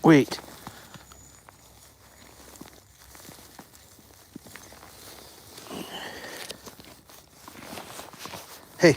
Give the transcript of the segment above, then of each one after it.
Wait. Hey.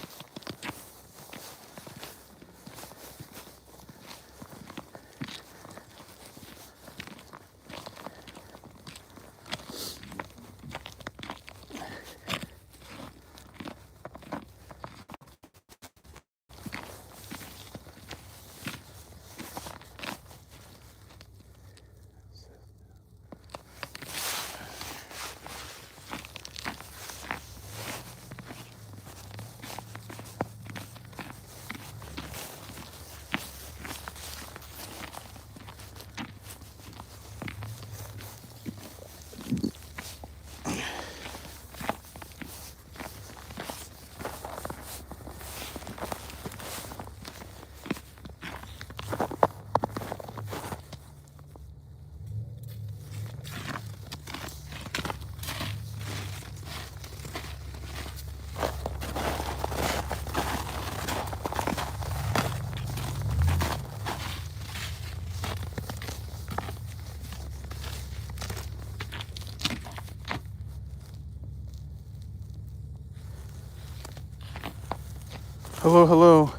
Hello, hello.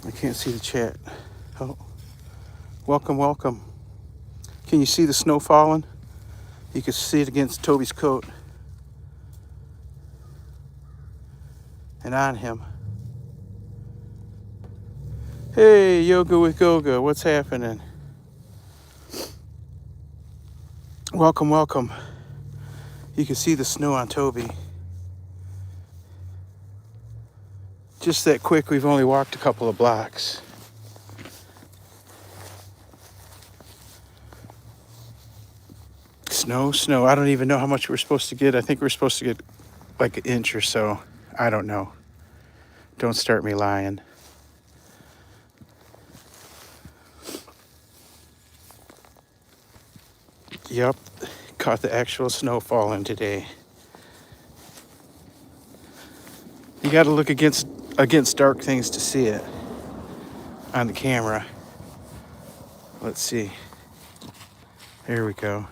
I can't see the chat. Oh, welcome, welcome. Can you see the snow falling? You can see it against Toby's coat and on him. Hey, Yoga with Goga, what's happening? Welcome, welcome. You can see the snow on Toby. Just that quick, we've only walked a couple of blocks. Snow. I don't even know how much we're supposed to get. I think we're supposed to get like an inch or so. I don't know. Don't start me lying. Yep, caught the actual snow falling today. You got to look against dark things to see it on the camera. Let's see. There we go.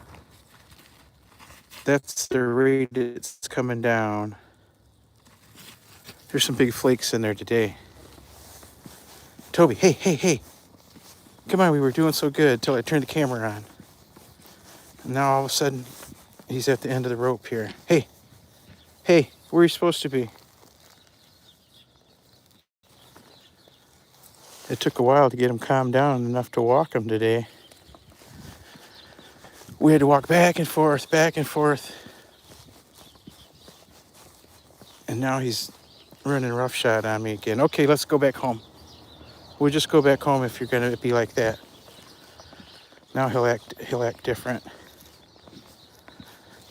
That's the rate it's coming down. There's some big flakes in there today. Toby, hey. Come on, we were doing so good till I turned the camera on. And now all of a sudden, he's at the end of the rope here. Hey, where are you supposed to be? It took a while to get him calmed down enough to walk him today. We had to walk back and forth. And now he's running roughshod on me again. Okay, let's go back home. We'll just go back home if you're gonna be like that. Now he'll act different.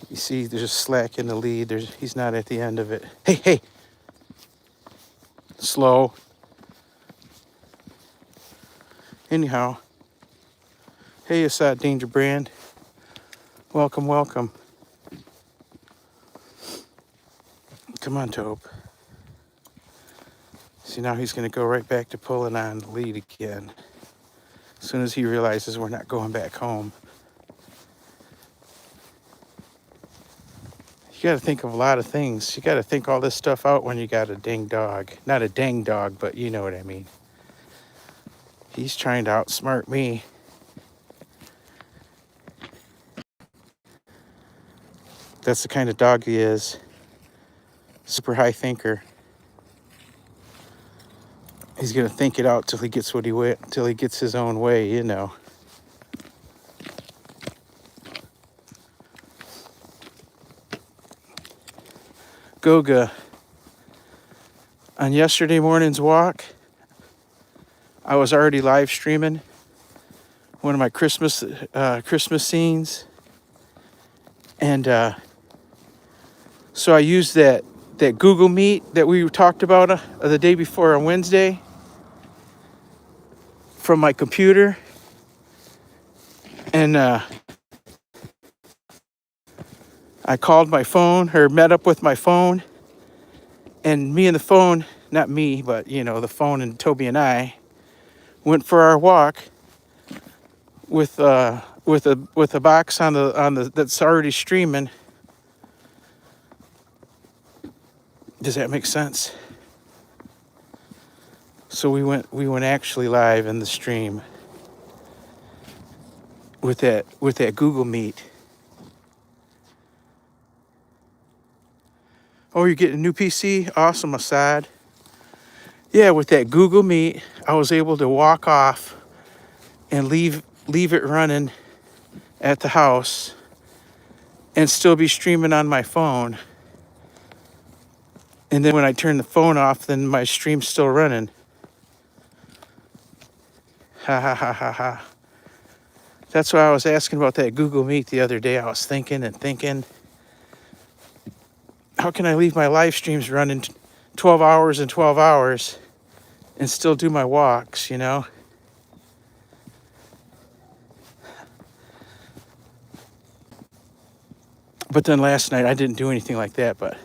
You see, there's a slack in the lead. He's not at the end of it. Hey. Slow. Anyhow. Hey, Assad Danger Brand. Welcome. Come on, Tobe. See, now he's going to go right back to pulling on the lead again. As soon as he realizes we're not going back home. You got to think of a lot of things. You got to think all this stuff out when you got a dang dog. Not a dang dog, but you know what I mean. He's trying to outsmart me. That's the kind of dog he is. Super high thinker. He's gonna think it out till he gets till he gets his own way, you know. Goga. On yesterday morning's walk, I was already live streaming one of my Christmas scenes, and so I used that Google Meet that we talked about the day before on Wednesday from my computer, and I called my phone, or met up with my phone, and me and the phone, not me, but you know, the phone and Toby and I went for our walk with a box on the that's already streaming. Does that make sense? So we went actually live in the stream with that Google Meet. Oh, you're getting a new PC? Awesome, Assad. Yeah, with that Google Meet, I was able to walk off and leave it running at the house and still be streaming on my phone. And then when I turn the phone off, then my stream's still running. Ha ha ha ha ha. That's why I was asking about that Google Meet the other day. I was thinking, how can I leave my live streams running 12 hours and 12 hours and still do my walks, you know? But then last night, I didn't do anything like that, but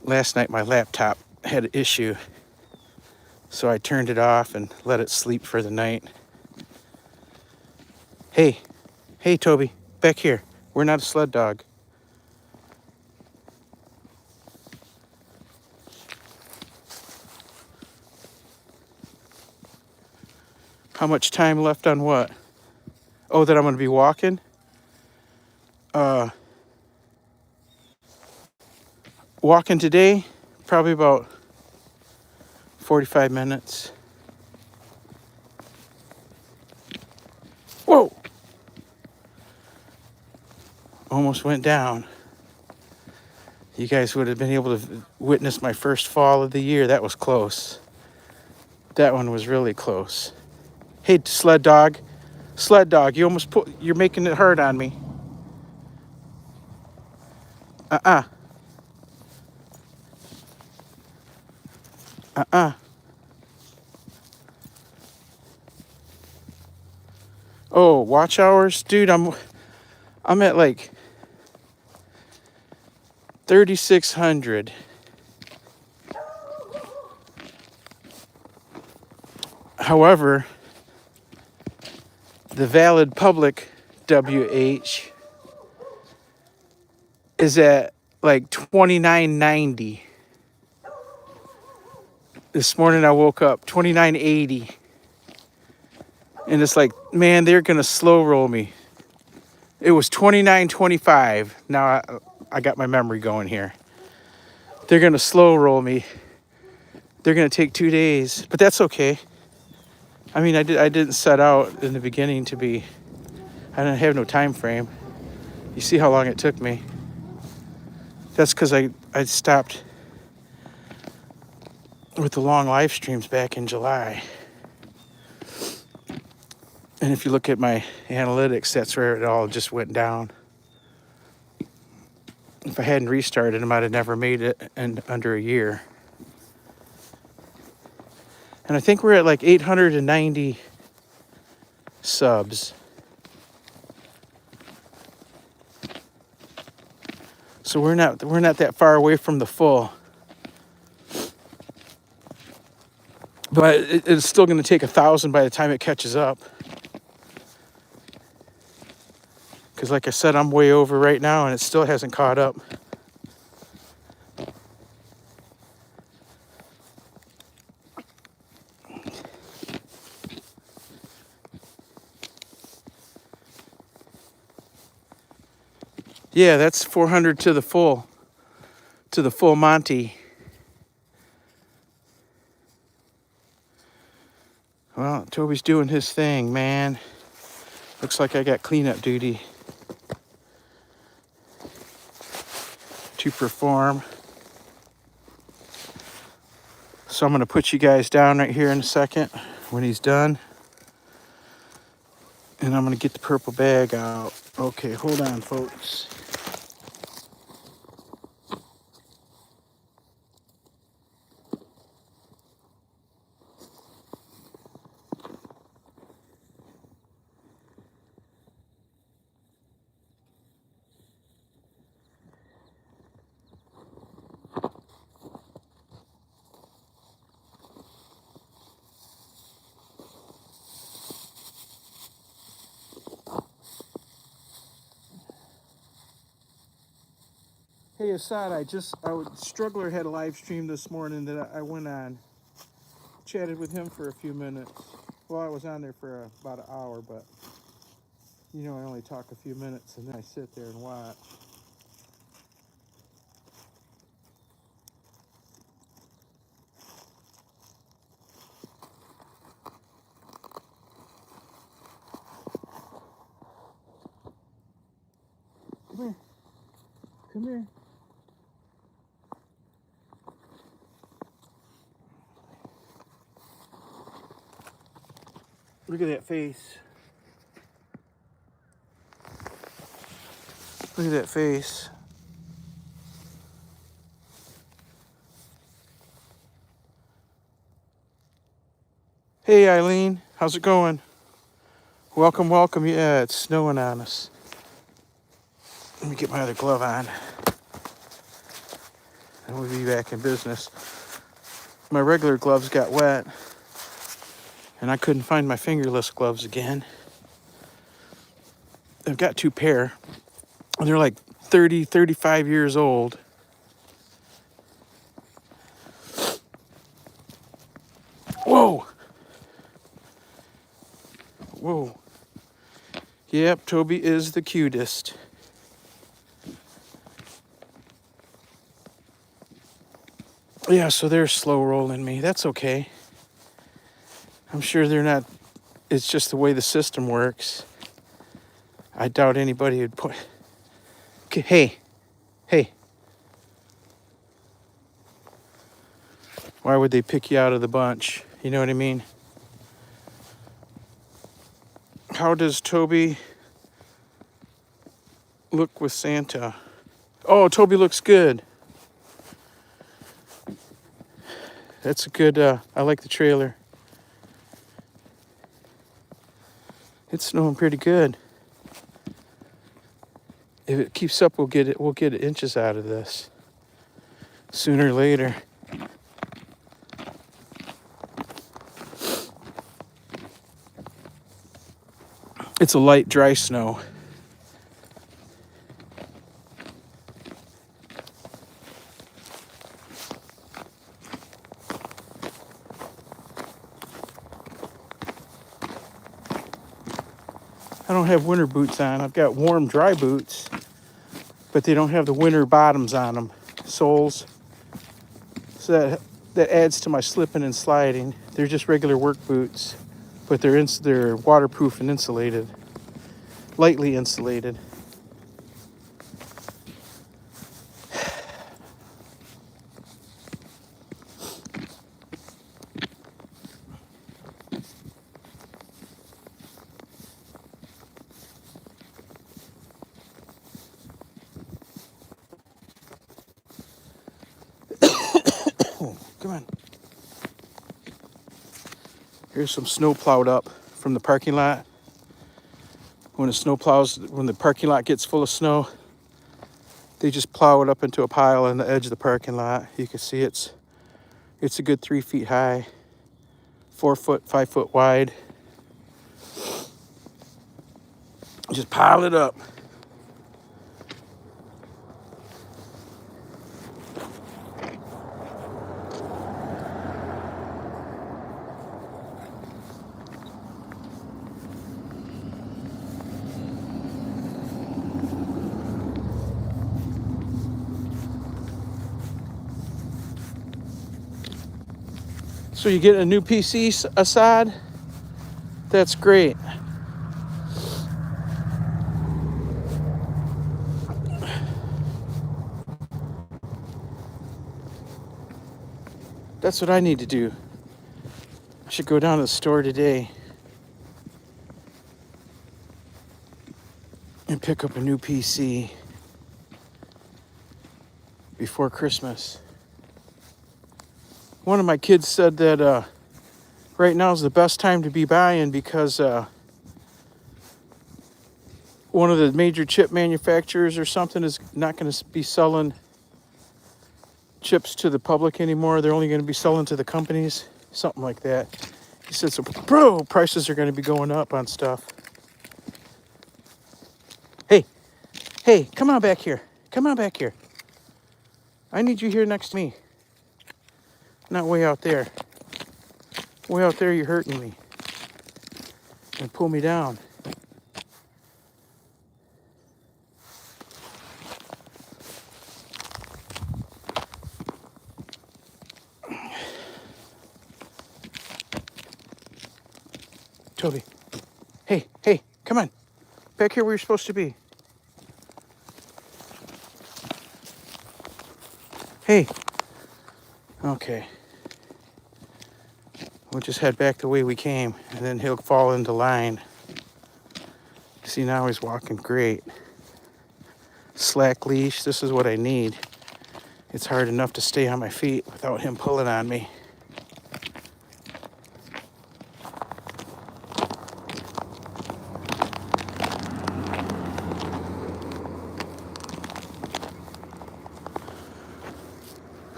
last night my laptop had an issue. So I turned it off and let it sleep for the night. Hey, Toby, back here. We're not a sled dog. How much time left on what? Oh, that I'm going to be walking? Walking today, probably about 45 minutes. Whoa! Almost went down. You guys would have been able to witness my first fall of the year. That was close. That one was really close. Hey, sled dog, you're making it hard on me. Uh-uh. Oh, watch hours? Dude, I'm at like 3,600. However, the valid public WH is at like 2990. This morning I woke up 2980. And it's like, man, they're going to slow roll me. It was 2925. Now I got my memory going here. They're going to slow roll me. They're going to take 2 days, but that's okay. I mean, I didn't set out in the beginning to be, I didn't have no time frame. You see how long it took me. That's because I stopped with the long live streams back in July. And if you look at my analytics, that's where it all just went down. If I hadn't restarted, I might have never made it in under a year. And I think we're at like 890 subs. So we're not that far away from the full. But it's still going to take 1,000 by the time it catches up. Because like I said, I'm way over right now and it still hasn't caught up. Yeah, that's 400 to the full Monty. Well, Toby's doing his thing, man. Looks like I got cleanup duty to perform. So I'm going to put you guys down right here in a second when he's done. And I'm going to get the purple bag out. Okay, hold on, folks. Hey, Assad, Struggler had a live stream this morning that I went on. Chatted with him for a few minutes. Well, I was on there for about an hour, but you know I only talk a few minutes and then I sit there and watch. Come here. Come here. Look at that face. Look at that face. Hey, Eileen. How's it going? Welcome, welcome. Yeah, it's snowing on us. Let me get my other glove on. And we'll be back in business. My regular gloves got wet. And I couldn't find my fingerless gloves again. I've got 2 pair. They're like 30, 35 years old. Whoa! Whoa. Yep, Toby is the cutest. Yeah, so they're slow rolling me. That's okay. I'm sure they're not. It's just the way the system works. I doubt anybody would put. Okay, hey. Why would they pick you out of the bunch? You know what I mean? How does Toby look with Santa? Oh, Toby looks good. That's a good, I like the trailer. It's snowing pretty good. If it keeps up, we'll get inches out of this sooner or later. It's a light, dry snow. I don't have winter boots on. I've got warm, dry boots, but they don't have the winter bottoms on them, soles. So that adds to my slipping and sliding. They're just regular work boots, but they're waterproof and insulated, lightly insulated. Come on. Here's some snow plowed up from the parking lot. When the parking lot gets full of snow, they just plow it up into a pile on the edge of the parking lot. You can see it's a good 3 feet high, 4 foot, 5 foot wide. Just pile it up. So you get a new PC, Assad? That's great. That's what I need to do. I should go down to the store today and pick up a new PC before Christmas. One of my kids said that right now is the best time to be buying because one of the major chip manufacturers or something is not going to be selling chips to the public anymore. They're only going to be selling to the companies, something like that. He said, so bro, prices are going to be going up on stuff. Hey, come on back here. Come on back here. I need you here next to me. Not way out there. Way out there, you're hurting me. And pull me down. Toby. Hey, hey, come on. Back here where you're supposed to be. Hey. Okay. We'll just head back the way we came, and then he'll fall into line. See, now he's walking great. Slack leash, this is what I need. It's hard enough to stay on my feet without him pulling on me.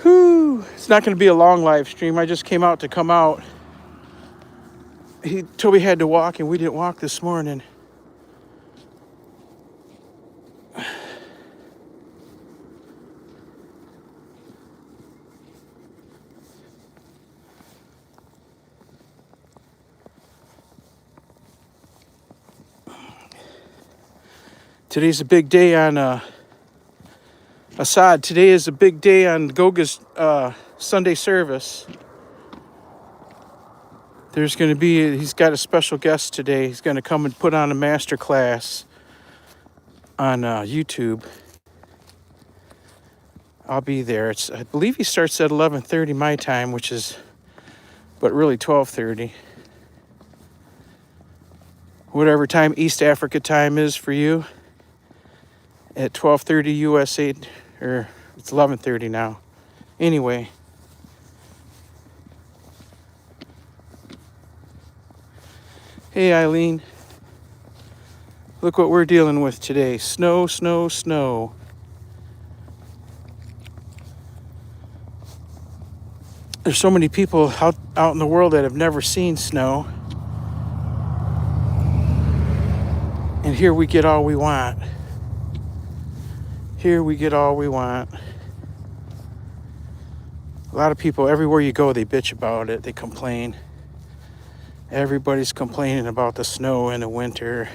Whew, it's not going to be a long live stream. I just came out to come out. Toby had to walk, and we didn't walk this morning. Today's a big day on Assad. Today is a big day on Goga's Sunday service. There's going to be, he's got a special guest today. He's going to come and put on a master class on YouTube. I'll be there. I believe he starts at 11:30 my time, which is, but really 12:30. Whatever time East Africa time is for you. At 12:30 USA, or it's 11:30 now. Anyway. Hey Eileen. Look what we're dealing with today. Snow, snow, snow. There's so many people out in the world that have never seen snow. And here we get all we want. Here we get all we want. A lot of people, everywhere you go, they bitch about it. They complain. Everybody's complaining about the snow in the winter.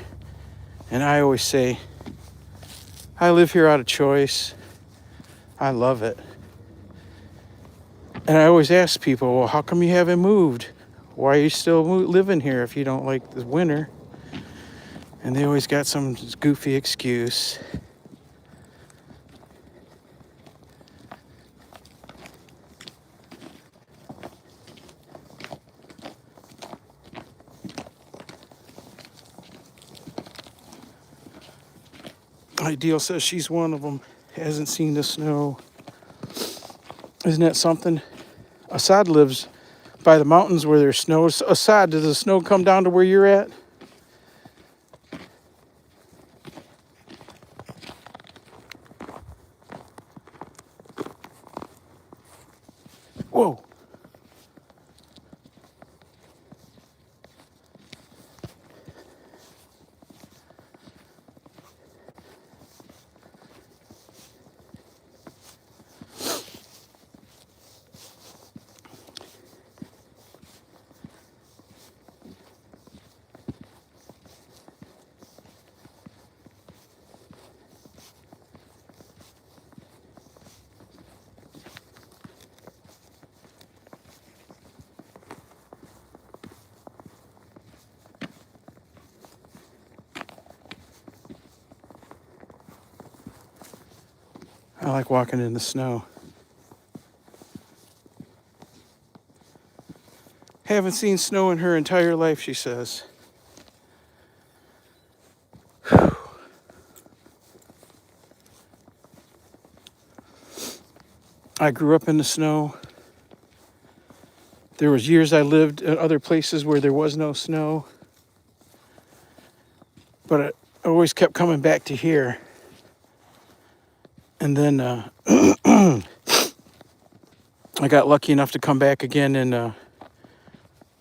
And I always say, I live here out of choice. I love it. And I always ask people, well, how come you haven't moved? Why are you still living here if you don't like the winter? And they always got some goofy excuse. Ideal says she's one of them. Hasn't seen the snow. Isn't that something? Assad lives by the mountains where there's snow. Assad, does the snow come down to where you're at? Whoa. I like walking in the snow. Haven't seen snow in her entire life, she says. I grew up in the snow. There was years I lived in other places where there was no snow. But I always kept coming back to here. And then I got lucky enough to come back again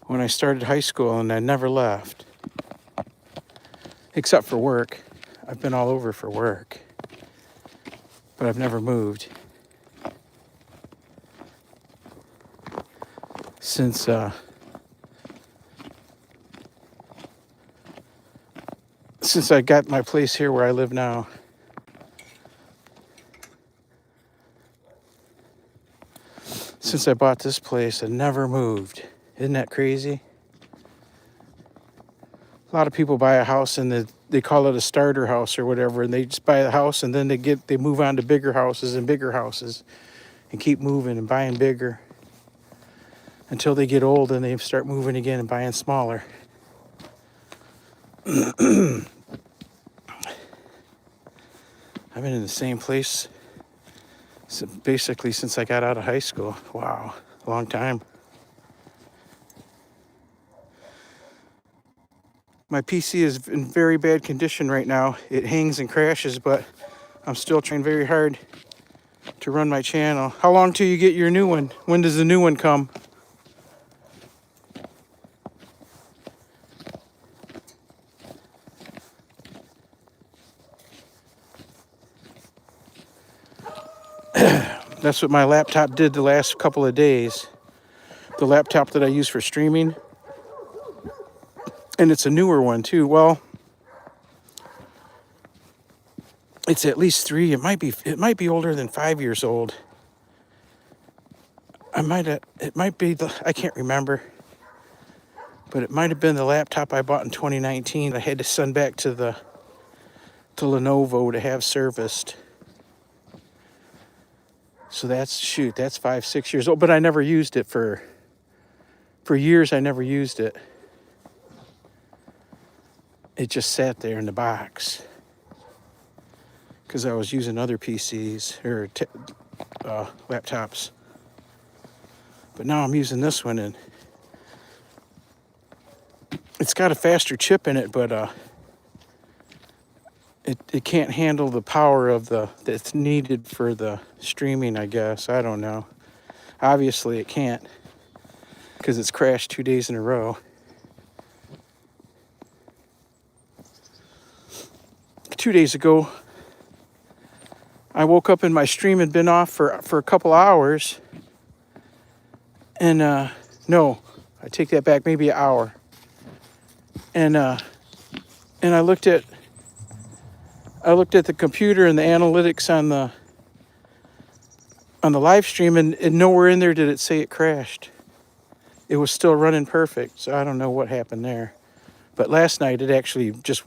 when I started high school, and I never left. Except for work. I've been all over for work. But I've never moved. since I got my place here where I live now. Since I bought this place, I never moved. Isn't that crazy? A lot of people buy a house and they call it a starter house or whatever, and they just buy a house and then they move on to bigger houses and keep moving and buying bigger until they get old and they start moving again and buying smaller. I've been in the same place basically since I got out of high school. Wow, a long time. My PC is in very bad condition right now. It hangs and crashes, but I'm still trying very hard to run my channel. How long till you get your new one? When does the new one come? That's what my laptop did the last couple of days. The laptop that I use for streaming. And it's a newer one too. Well, it's at least 3. It might be older than 5 years old. I can't remember. But it might have been the laptop I bought in 2019. I had to send back to Lenovo to have serviced. So that's 5-6 years old. But I never used it for years. I never used it. It just sat there in the box because I was using other PCs or laptops. But now I'm using this one, and it's got a faster chip in it, but it can't handle the power that's needed for the streaming, I guess. I don't know. Obviously it can't because it's crashed 2 days in a row. 2 days ago, I woke up and my stream had been off for a couple hours. And no, I take that back, maybe an hour. And I looked at the computer and the analytics on the live stream, and nowhere in there did it say it crashed. It was still running perfect, so I don't know what happened there. But last night it actually just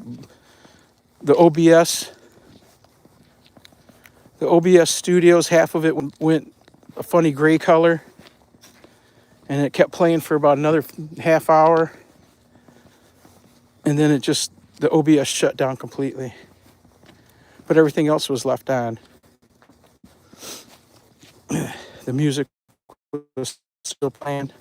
the OBS Studios, half of it went a funny gray color, and it kept playing for about another half hour, and then the OBS shut down completely. But everything else was left on. The music was still playing.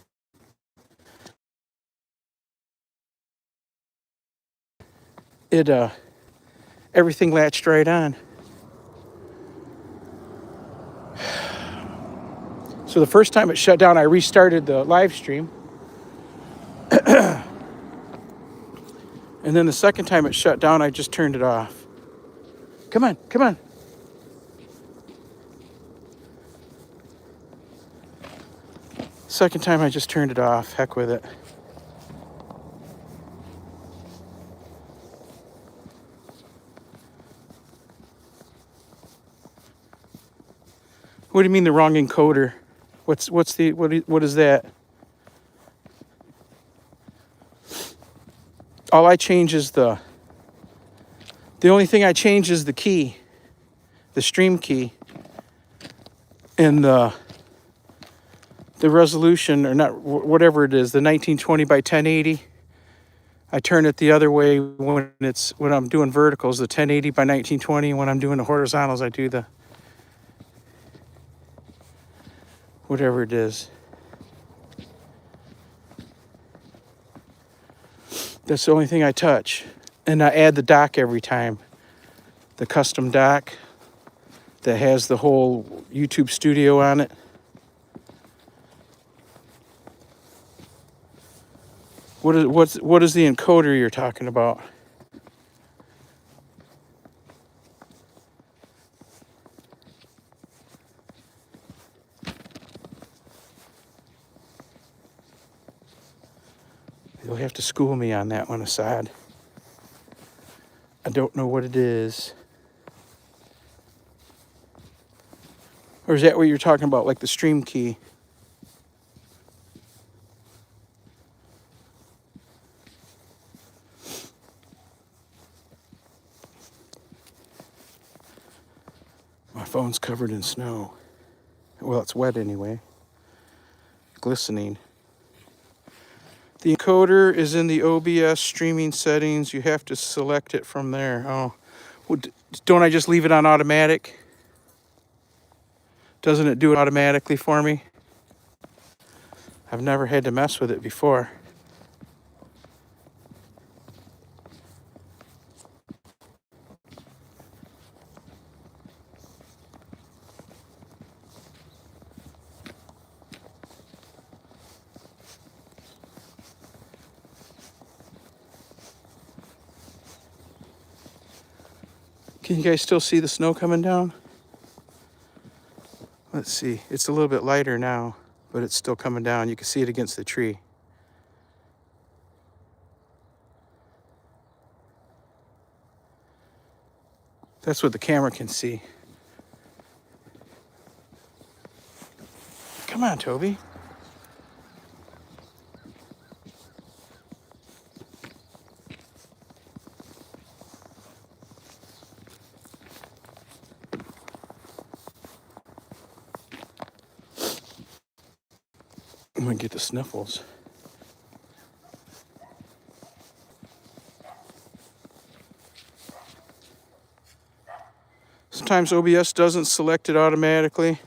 Everything latched right on. So the first time it shut down, I restarted the live stream. And then the second time it shut down, I just turned it off. Come on. Second time I just turned it off. Heck with it. What do you mean the wrong encoder? What is that? All I change is the only thing I change is the key, the stream key, and the resolution, or not, whatever it is, the 1920 by 1080. I turn it the other way when I'm doing verticals, the 1080 by 1920. When I'm doing the horizontals, I do the whatever it is. That's the only thing I touch. And I add the dock every time. The custom dock that has the whole YouTube studio on it. What is the encoder you're talking about? You'll have to school me on that one, Assad. I don't know what it is. Or is that what you're talking about, like the stream key? My phone's covered in snow. Well, it's wet anyway. Glistening. The encoder is in the OBS streaming settings. You have to select it from there. Oh, well, don't I just leave it on automatic? Doesn't it do it automatically for me? I've never had to mess with it before. Can you guys still see the snow coming down? Let's see. It's a little bit lighter now, but it's still coming down. You can see it against the tree. That's what the camera can see. Come on, Toby. I'm gonna get the sniffles. Sometimes OBS doesn't select it automatically.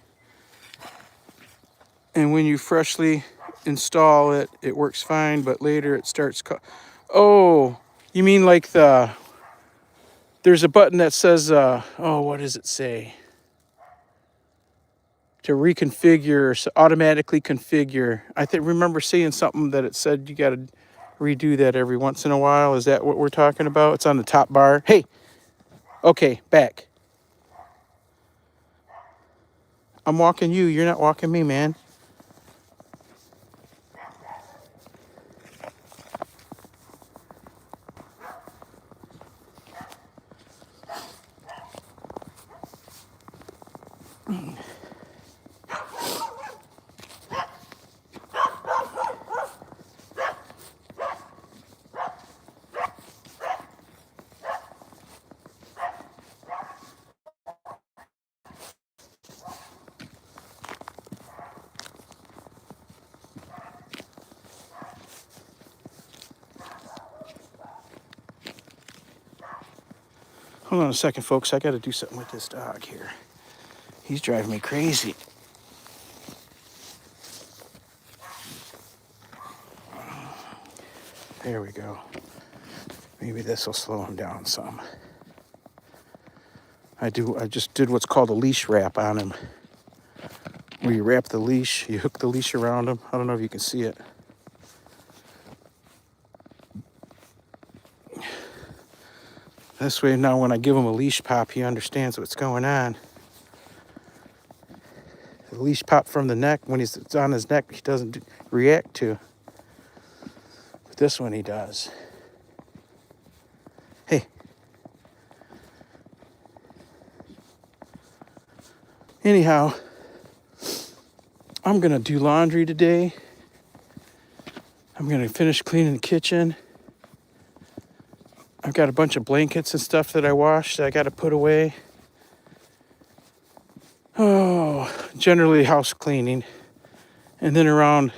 And when you freshly install it, it works fine, but later it starts... Oh, you mean like there's a button that says, oh, what does it say? To reconfigure, automatically configure. I remember seeing something that it said you got to redo that every once in a while. Is that what we're talking about? It's on the top bar. Hey, okay, back. I'm walking you. You're not walking me, man. Hold on a second, folks. I got to do something with this dog here. He's driving me crazy. There we go. Maybe this will slow him down some. I just did what's called a leash wrap on him. Where you wrap the leash, you hook the leash around him. I don't know if you can see it. This way now when I give him a leash pop, he understands what's going on. The leash pop from the neck, when it's on his neck, he doesn't react to. But this one he does. Hey. Anyhow, I'm gonna do laundry today. I'm gonna finish cleaning the kitchen. I've got a bunch of blankets and stuff that I washed that I gotta put away. Oh, generally house cleaning. And then around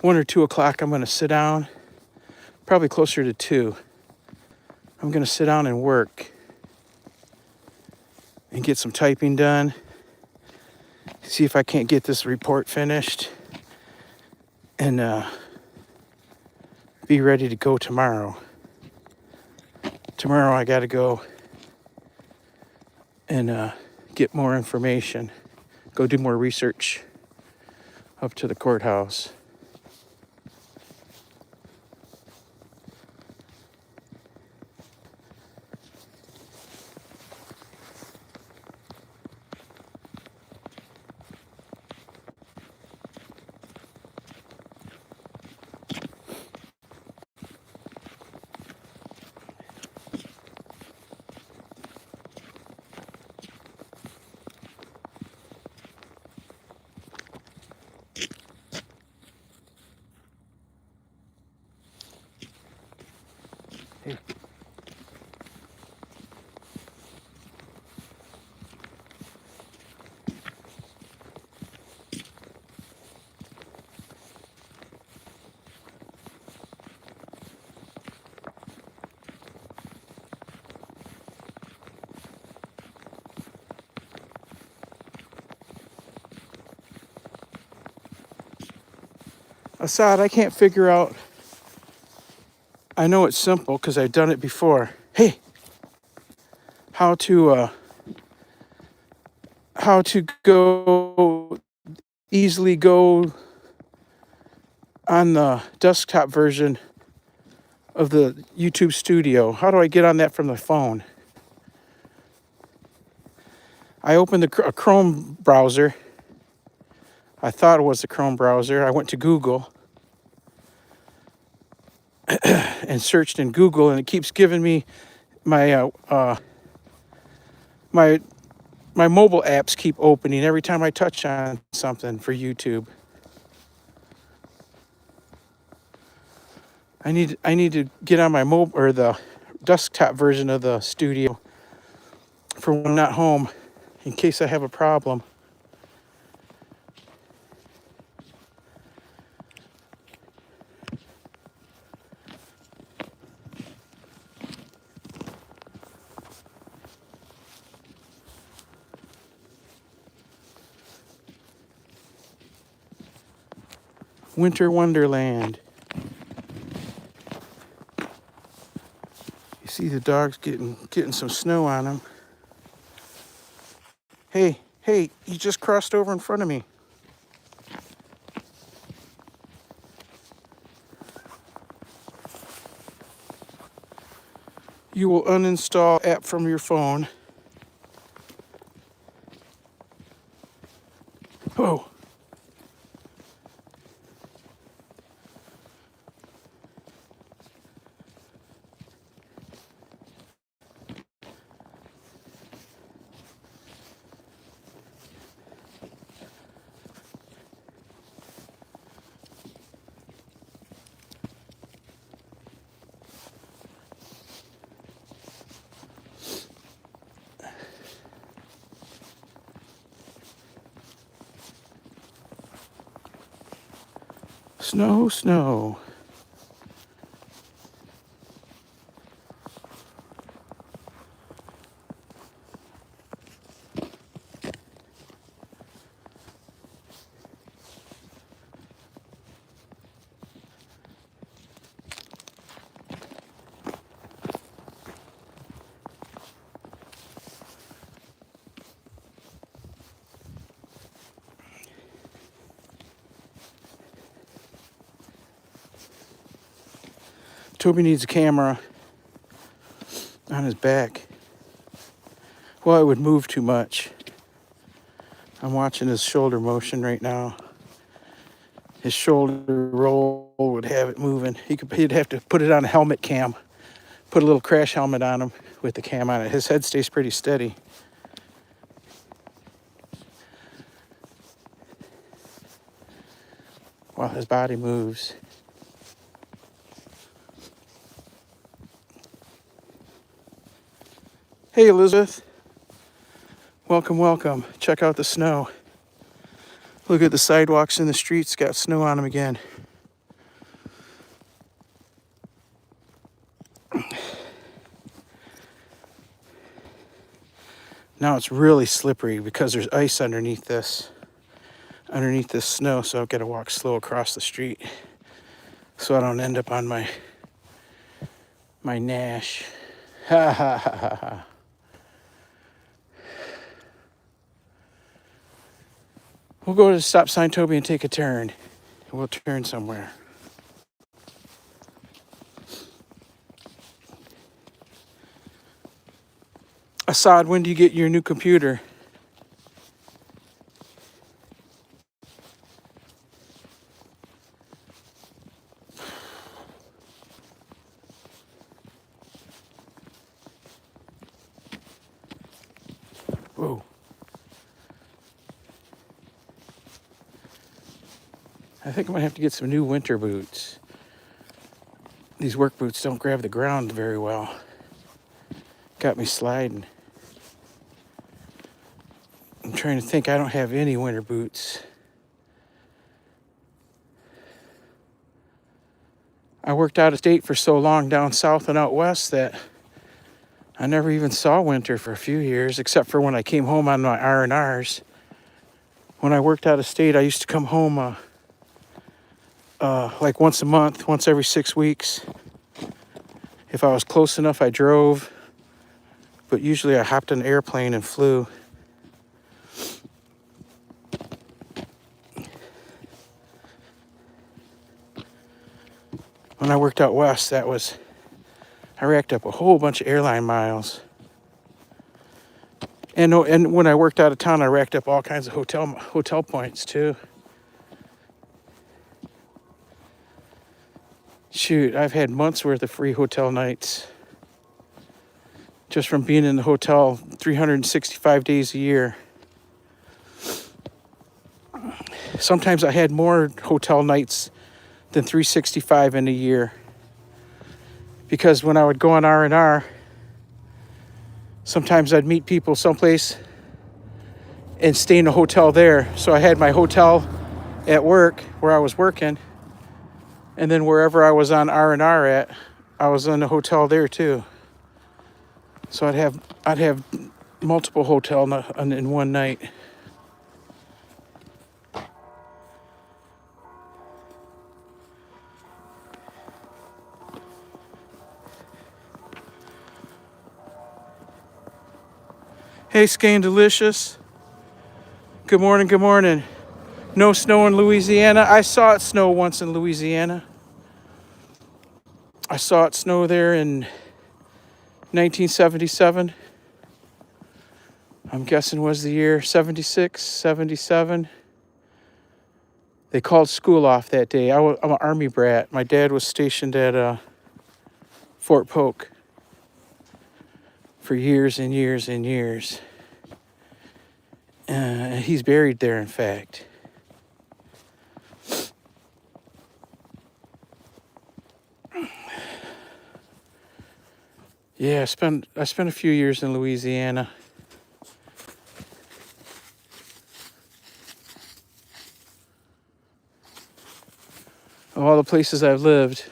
1 or 2 o'clock, I'm gonna sit down, probably closer to 2. I'm gonna sit down and work and get some typing done. See if I can't get this report finished and be ready to go tomorrow. Tomorrow I gotta go and get more information, go do more research up to the courthouse. Hey. Assad, I can't figure out. I know it's simple because I've done it before. Hey, how to go easily go on the desktop version of the YouTube Studio. How do I get on that from the phone? I opened a Chrome browser. I thought it was a Chrome browser. I went to Google and searched in Google, and it keeps giving me my my my mobile apps keep opening every time I touch on something for YouTube. I need to get on my mobile or the desktop version of the studio for when I'm not home in case I have a problem. Winter Wonderland. You see the dogs getting some snow on them. Hey, he just crossed over in front of me. You will uninstall app from your phone. Oh. Snow, snow. Toby needs a camera on his back. Well, it would move too much. I'm watching his shoulder motion right now. His shoulder roll would have it moving. He'd have to put it on a helmet cam. Put a little crash helmet on him with the cam on it. His head stays pretty steady. While his body moves. Hey, Elizabeth. Welcome, welcome. Check out the snow. Look at the sidewalks in the streets, got snow on them again. Now it's really slippery because there's ice underneath this snow, so I've got to walk slow across the street so I don't end up on my Nash. Ha ha ha ha ha. We'll go to the stop sign, Toby, and take a turn. We'll turn somewhere. Assad, when do you get your new computer? Whoa. I think I might have to get some new winter boots. These work boots don't grab the ground very well. Got me sliding. I'm trying to think. I don't have any winter boots. I worked out of state for so long down south and out west that I never even saw winter for a few years, except for when I came home on my R&Rs. When I worked out of state, I used to come home like once a month, once every 6 weeks. If I was close enough, I drove, but usually I hopped an airplane and flew. When I worked out west, I racked up a whole bunch of airline miles. And when I worked out of town, I racked up all kinds of hotel points too. Shoot, I've had months worth of free hotel nights just from being in the hotel 365 days a year. Sometimes I had more hotel nights than 365 in a year. Because when I would go on R&R, sometimes I'd meet people someplace and stay in a hotel there. So I had my hotel at work where I was working, and then wherever I was on R&R at, I was in a hotel there too. So I'd have multiple hotels in one night. Hey, Scandalicious. Good morning, good morning. No snow in Louisiana. I saw it snow once in Louisiana. I saw it snow there in 1977. I'm guessing was the year 76, 77. They called school off that day. I'm an Army brat. My dad was stationed at Fort Polk for years and years and years. He's buried there, in fact. Yeah, I spent a few years in Louisiana. Of all the places I've lived,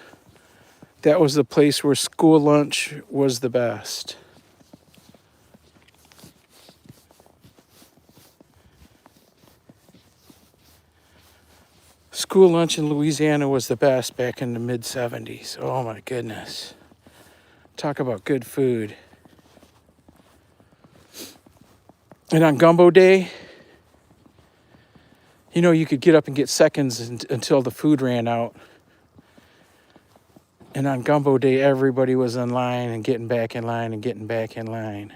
that was the place where school lunch was the best. School lunch in Louisiana was the best back in the mid-70s. Oh my goodness. Talk about good food. And on gumbo day, you know, you could get up and get seconds until the food ran out. And on gumbo day, everybody was in line and getting back in line and getting back in line.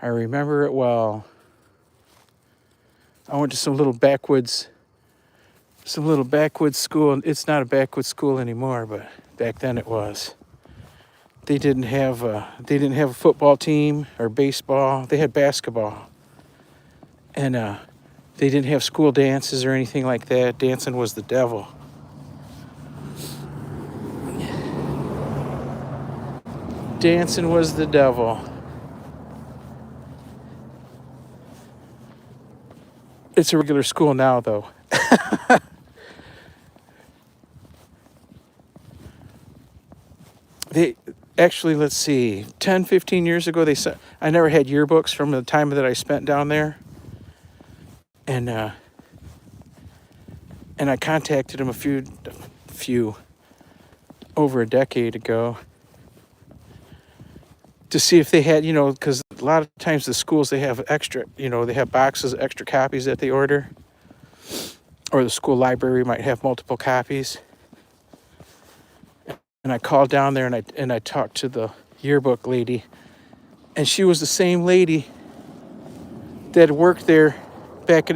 I remember it well. I went to some little backwoods school. It's not a backwoods school anymore, but back then it was. They didn't have a football team or baseball. They had basketball. And they didn't have school dances or anything like that. Dancing was the devil. Dancing was the devil. It's a regular school now, though. They actually, let's see, 10, 15 years ago, I never had yearbooks from the time that I spent down there. And I contacted them a few over a decade ago to see if they had, you know, because a lot of times the schools, they have extra, you know, they have boxes of extra copies that they order. Or the school library might have multiple copies. And I called down there and I talked to the yearbook lady. And she was the same lady that worked there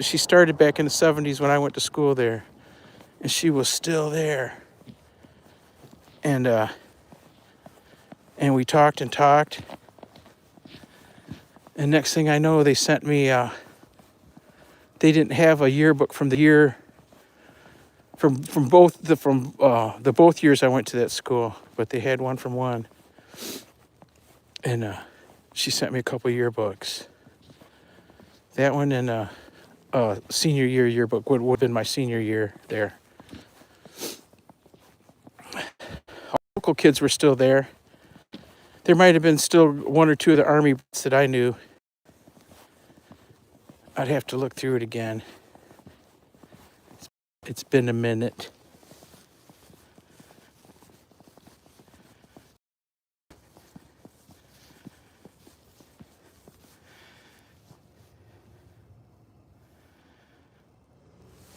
she started back in the 70s when I went to school there. And she was still there. And we talked and talked. And next thing I know, they sent me, they didn't have a yearbook from the year from the both years I went to that school, but they had one from one, and she sent me a couple of yearbooks. That one and senior year yearbook would have been my senior year there. Local kids were still there. There might have been still one or two of the Army that I knew. I'd have to look through it again. It's been a minute.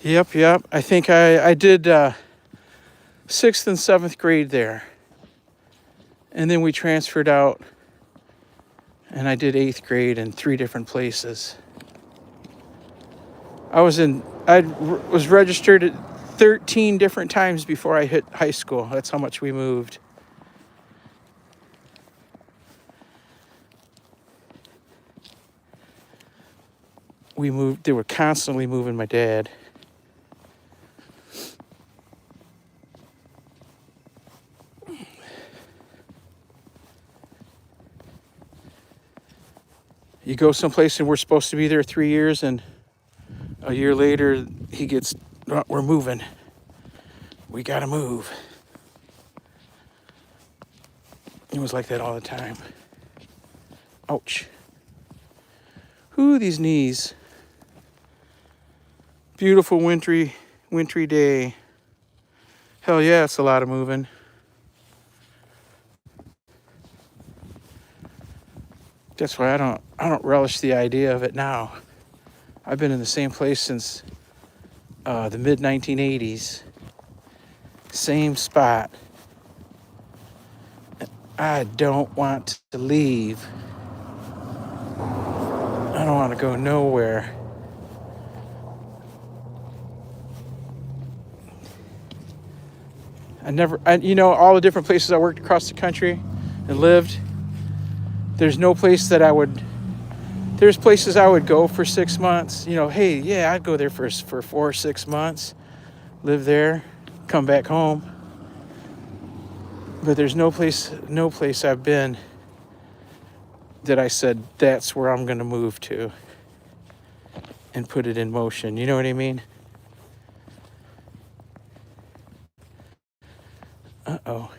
Yep. I think I did 6th and 7th grade there. And then we transferred out and I did 8th grade in 3 different places. I was registered at 13 different times before I hit high school. That's how much we moved. They were constantly moving my dad. You go someplace and we're supposed to be there 3 years, and a year later we're moving. We gotta move. It was like that all the time. Ouch. Ooh, these knees. Beautiful wintry day. Hell yeah, it's a lot of moving. That's why I don't relish the idea of it now. I've been in the same place since the mid 1980s. Same spot. I don't want to leave. I don't want to go nowhere. All the different places I worked across the country and lived, there's no place that there's places I would go for 6 months. Hey, yeah, I'd go there for 4 or 6 months, live there, come back home. But there's no place I've been that I said, that's where I'm going to move to and put it in motion. You know what I mean? Uh-oh.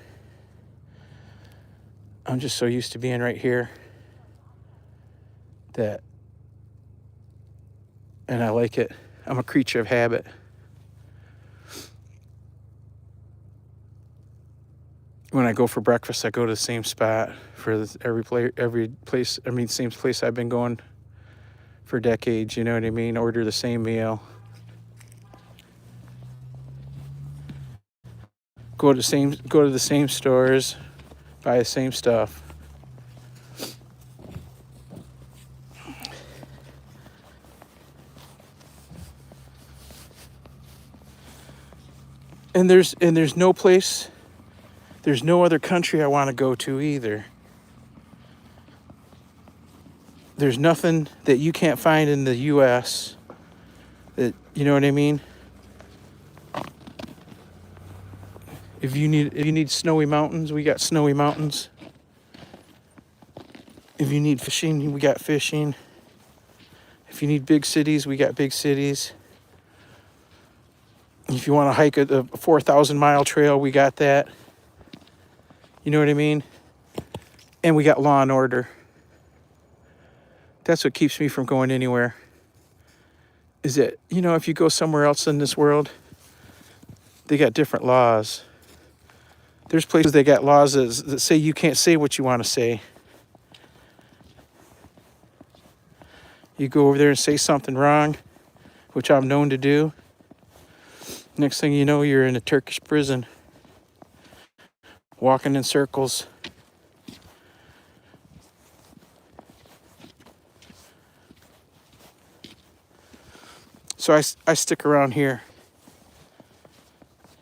I'm just so used to being right here and I like it. I'm a creature of habit. When I go for breakfast, I go to the same spot for every place. Same place I've been going for decades. You know what I mean? Order the same meal. Go to the same stores, buy the same stuff. And there's no place, there's no other country I want to go to either. There's nothing that you can't find in the US that, you know what I mean? If you need snowy mountains, we got snowy mountains. If you need fishing, we got fishing. If you need big cities, we got big cities. If you want to hike a 4,000-mile trail, we got that. You know what I mean? And we got law and order. That's what keeps me from going anywhere. Is that, if you go somewhere else in this world, they got different laws. There's places they got laws that say you can't say what you want to say. You go over there and say something wrong, which I'm known to do. Next thing you know, you're in a Turkish prison, walking in circles. So I stick around here.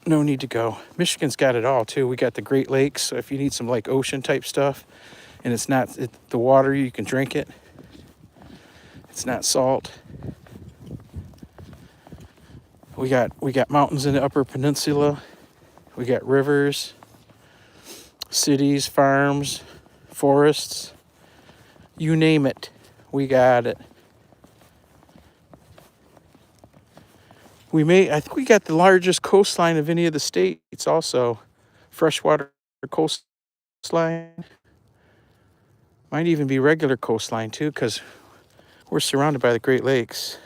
No need to go. Michigan's got it all too. We got the Great Lakes, so if you need some like ocean type stuff, and the water, you can drink it. It's not salt. We got mountains in the Upper Peninsula. We got rivers, cities, farms, forests. You name it, we got it. I think we got the largest coastline of any of the states also. Freshwater coastline. Might even be regular coastline too, because we're surrounded by the Great Lakes.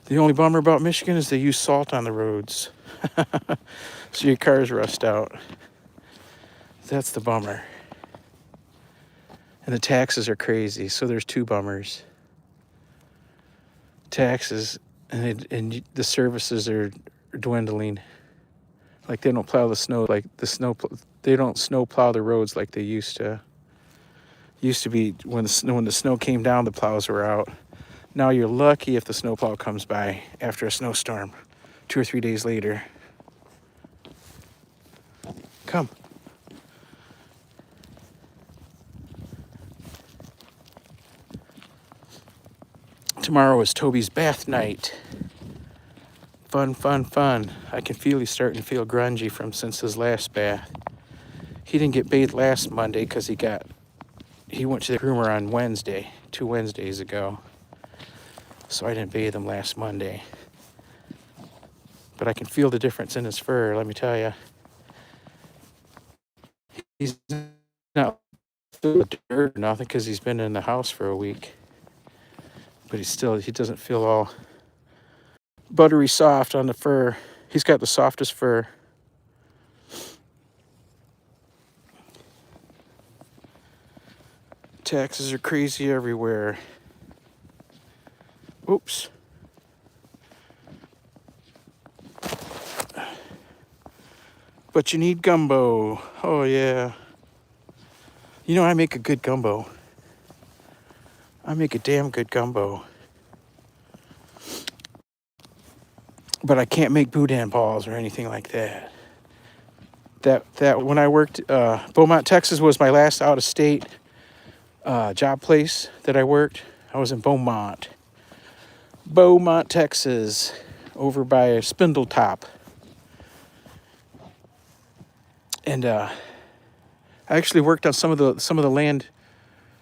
The only bummer about Michigan is they use salt on the roads. So your cars rust out. That's the bummer. And the taxes are crazy, so there's two bummers. Taxes and the services are dwindling. Like they don't plow the snow like they don't snow plow the roads like they used to. Used to be when the snow came down, the plows were out. Now you're lucky if the snowplow comes by after a snowstorm 2 or 3 days later. Come. Tomorrow is Toby's bath night. Fun, fun, fun. I can feel he's starting to feel grungy since his last bath. He didn't get bathed last Monday because he went to the groomer on Wednesday, 2 Wednesdays ago. So I didn't bathe him last Monday. But I can feel the difference in his fur, let me tell you. He's not full of dirt or nothing because he's been in the house for a week. But he doesn't feel all buttery soft on the fur. He's got the softest fur. Taxes are crazy everywhere. Oops. But you need gumbo. Oh, yeah. You know, I make a good gumbo. I make a damn good gumbo. But I can't make boudin balls or anything like that. That when I worked, Beaumont, Texas was my last out-of-state job place that I worked. I was in Beaumont, Texas, over by Spindletop. And I actually worked on some of the land,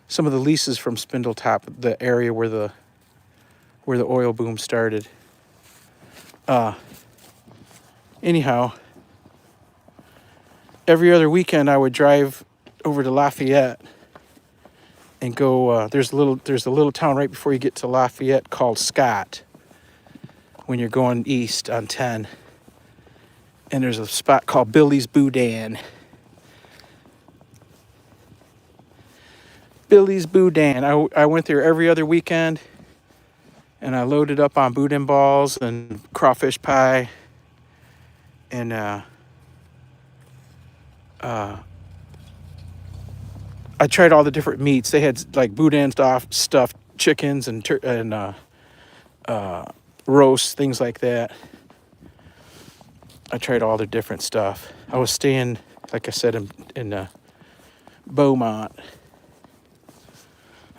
some of the leases from Spindletop, the area where the oil boom started. Anyhow, every other weekend I would drive over to Lafayette and go. There's a little town right before you get to Lafayette called Scott. When you're going east on 10, and there's a spot called Billy's Boudin. Billy's Boudin. I went there every other weekend, and I loaded up on boudin balls and crawfish pie, and I tried all the different meats. They had like boudin stuffed chickens and roasts, things like that. I tried all the different stuff. I was staying, like I said, in Beaumont.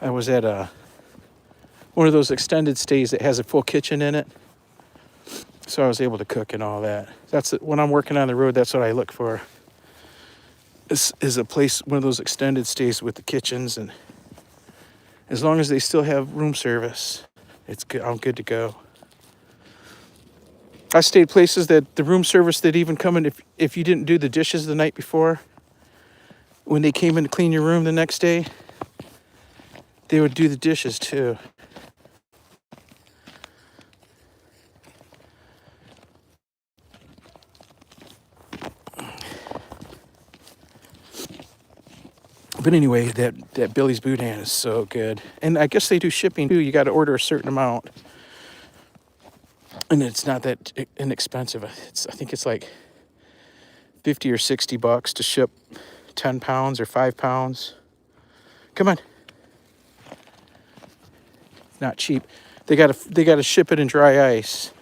I was at one of those extended stays that has a full kitchen in it. So I was able to cook and all that. When I'm working on the road, that's what I look for. Is a place, one of those extended stays with the kitchens, and as long as they still have room service, it's good. I'm good to go. I stayed places that the room service that even come in if you didn't do the dishes the night before. When they came in to clean your room the next day, they would do the dishes too. But anyway, that Billy's Boudin is so good. And I guess they do shipping too. You got to order a certain amount. And it's not that inexpensive. I think it's like $50 or $60 to ship 10 pounds or 5 pounds. Come on. Not cheap. They gotta ship it in dry ice.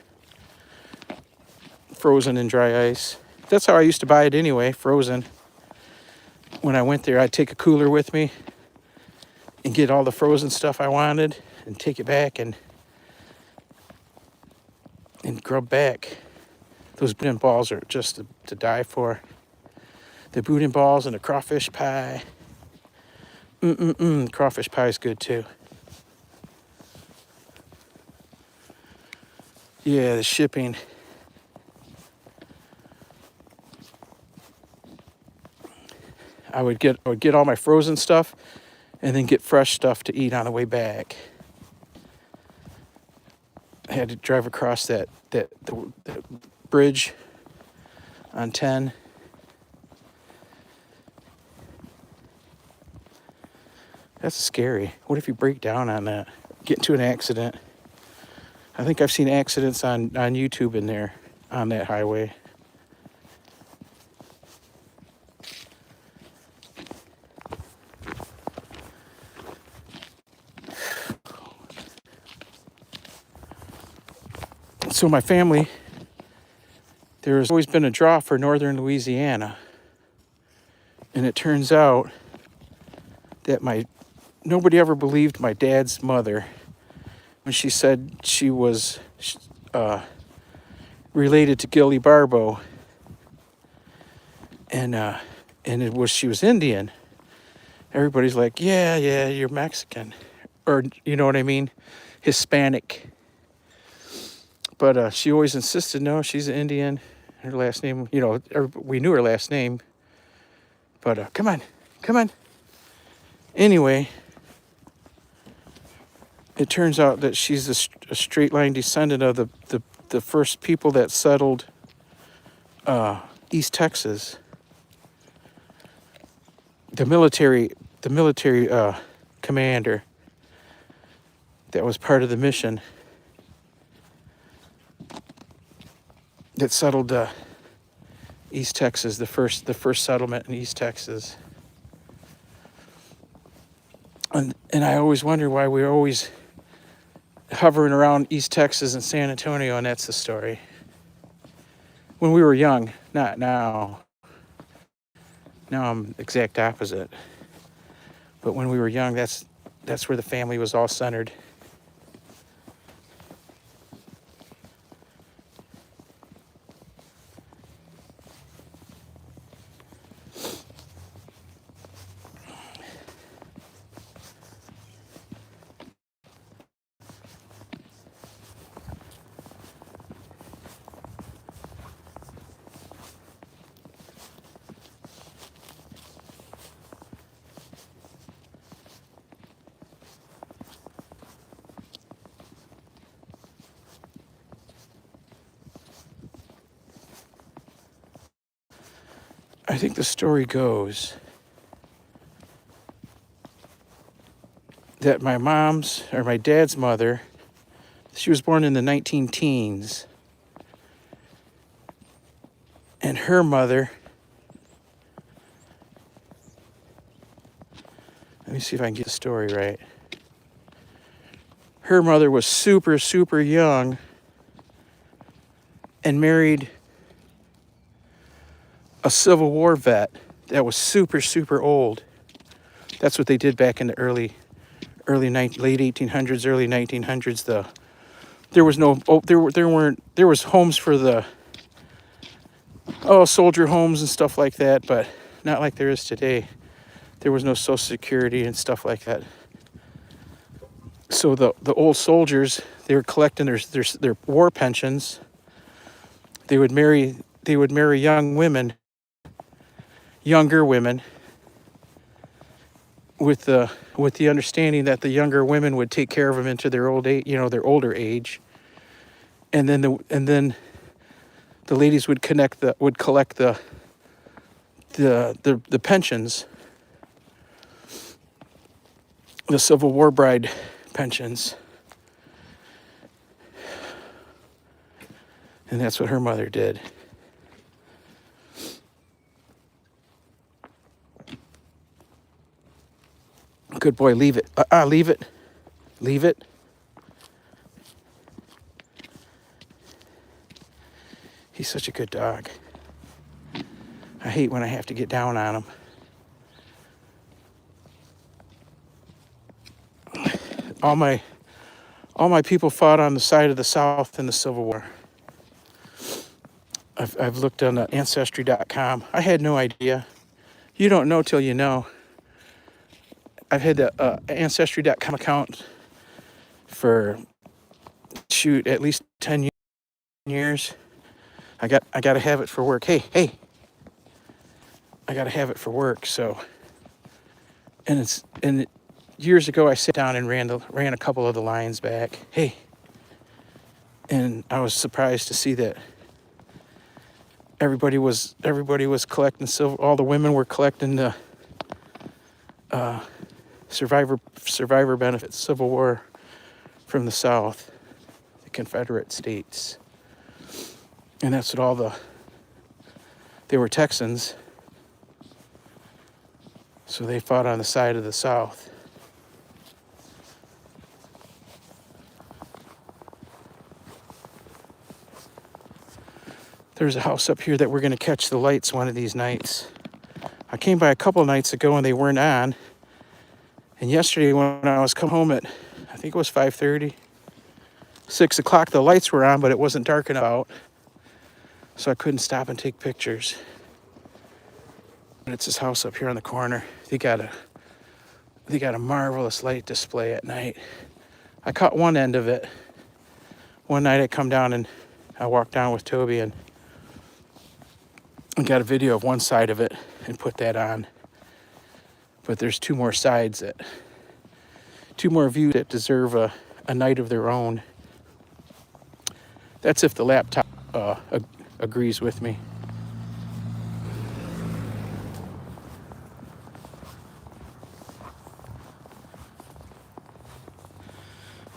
Frozen in dry ice. That's how I used to buy it anyway, frozen. when I went there, I'd take a cooler with me and get all the frozen stuff I wanted and take it back and grub back. Those boudin balls are just to die for. The boudin balls and the crawfish pie. Crawfish pie is good too. Yeah, the shipping. I would get all my frozen stuff and then get fresh stuff to eat on the way back. I had to drive across the bridge on 10. That's scary. What if you break down on that? Get into an accident. I think I've seen accidents on YouTube in there on that highway. So my family, there's always been a draw for northern Louisiana. And it turns out that nobody ever believed my dad's mother when she said she was related to Gilly Barbo, and she was Indian. Everybody's like, yeah, you're Mexican, or you know what I mean, Hispanic. But she always insisted, no, she's an Indian. Her last name, we knew her last name. But come on. Anyway, it turns out that she's a straight line descendant of the first people that settled East Texas. The military commander that was part of the mission that settled East Texas, the first settlement in East Texas. And I always wonder why we're always hovering around East Texas and San Antonio, and that's the story. When we were young, not now. Now I'm exact opposite. But when we were young, that's where the family was all centered. I think the story goes that my dad's mother, she was born in the 19-teens. And her mother, let me see if I can get the story right. Her mother was super, super young and married a Civil War vet that was super, super old. That's what they did back in the late 1800s, early 1900s. There was homes for the soldier homes and stuff like that, but not like there is today. There was no Social Security and stuff like that. So the old soldiers, they were collecting their war pensions. They would marry younger women, with the understanding that the younger women would take care of them into their old age, their older age, and then the ladies would collect the pensions, the Civil War bride pensions, and that's what her mother did. Good boy, leave it. Leave it. Leave it. He's such a good dog. I hate when I have to get down on him. all my people fought on the side of the South in the Civil War. I've looked on Ancestry.com. I had no idea. You don't know till you know. I've had the Ancestry.com account for at least 10 years. I got to have it for work. Hey. I got to have it for work. So, years ago I sat down and ran a couple of the lines back. Hey. And I was surprised to see that everybody was collecting silver. All the women were collecting the survivor benefits, Civil War from the South, the Confederate States. And that's what they were Texans. So they fought on the side of the South. There's a house up here that we're going to catch the lights one of these nights. I came by a couple of nights ago and they weren't on. And yesterday when I was coming home at, I think it was 5:30, 6 o'clock, the lights were on, but it wasn't dark enough out. So I couldn't stop and take pictures. But it's this house up here on the corner. They got a marvelous light display at night. I caught one end of it. One night I come down and I walked down with Toby and got a video of one side of it and put that on. But there's two more views that deserve a night of their own. That's if the laptop agrees with me.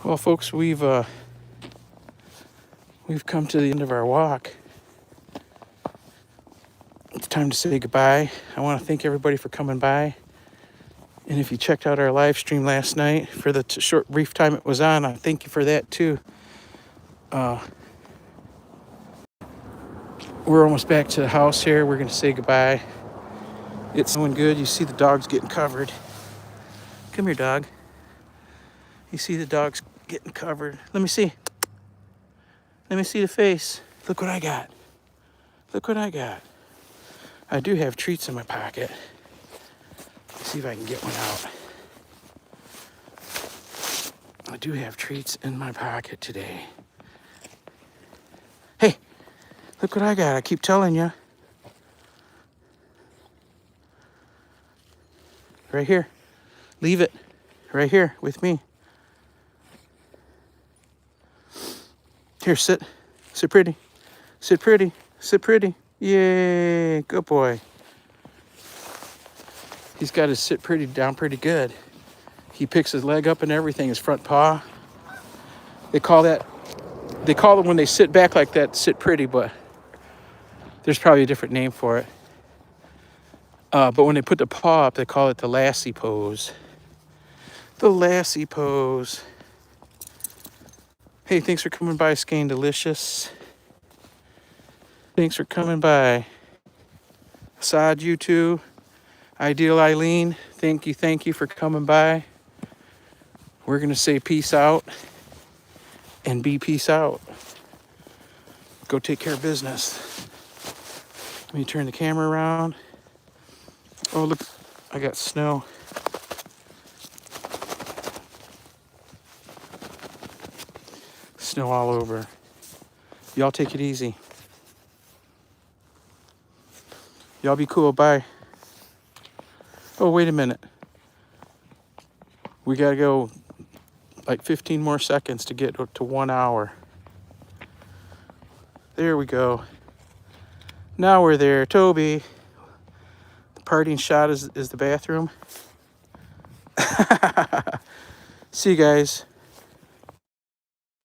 Well, folks, we've come to the end of our walk. It's time to say goodbye. I want to thank everybody for coming by. And if you checked out our live stream last night for the short, brief time it was on, I thank you for that too. We're almost back to the house here. We're going to say goodbye. It's going good. You see the dogs getting covered. Come here, dog. You see the dogs getting covered. Let me see. Let me see the face. Look what I got. Look what I got. I do have treats in my pocket. Let's see if I can get one out. I do have treats in my pocket today. Hey, look what I got. I keep telling you. Right here. Leave it. Right here with me. Here, sit. Sit pretty. Sit pretty. Sit pretty. Yay. Good boy. He's got his sit pretty down pretty good. He picks his leg up and everything, his front paw. They call it when they sit back like that, sit pretty, but there's probably a different name for it. But when they put the paw up, they call it the lassie pose. The lassie pose. Hey, thanks for coming by, Skein Delicious. Thanks for coming by. Assad, you too. Ideal Eileen, thank you for coming by. We're going to say peace out and be peace out. Go take care of business. Let me turn the camera around. Oh, look, I got snow. Snow all over. Y'all take it easy. Y'all be cool. Bye. Oh, wait a minute. We got to go like 15 more seconds to get to 1 hour. There we go. Now we're there. Toby. The parting shot is the bathroom. See you guys.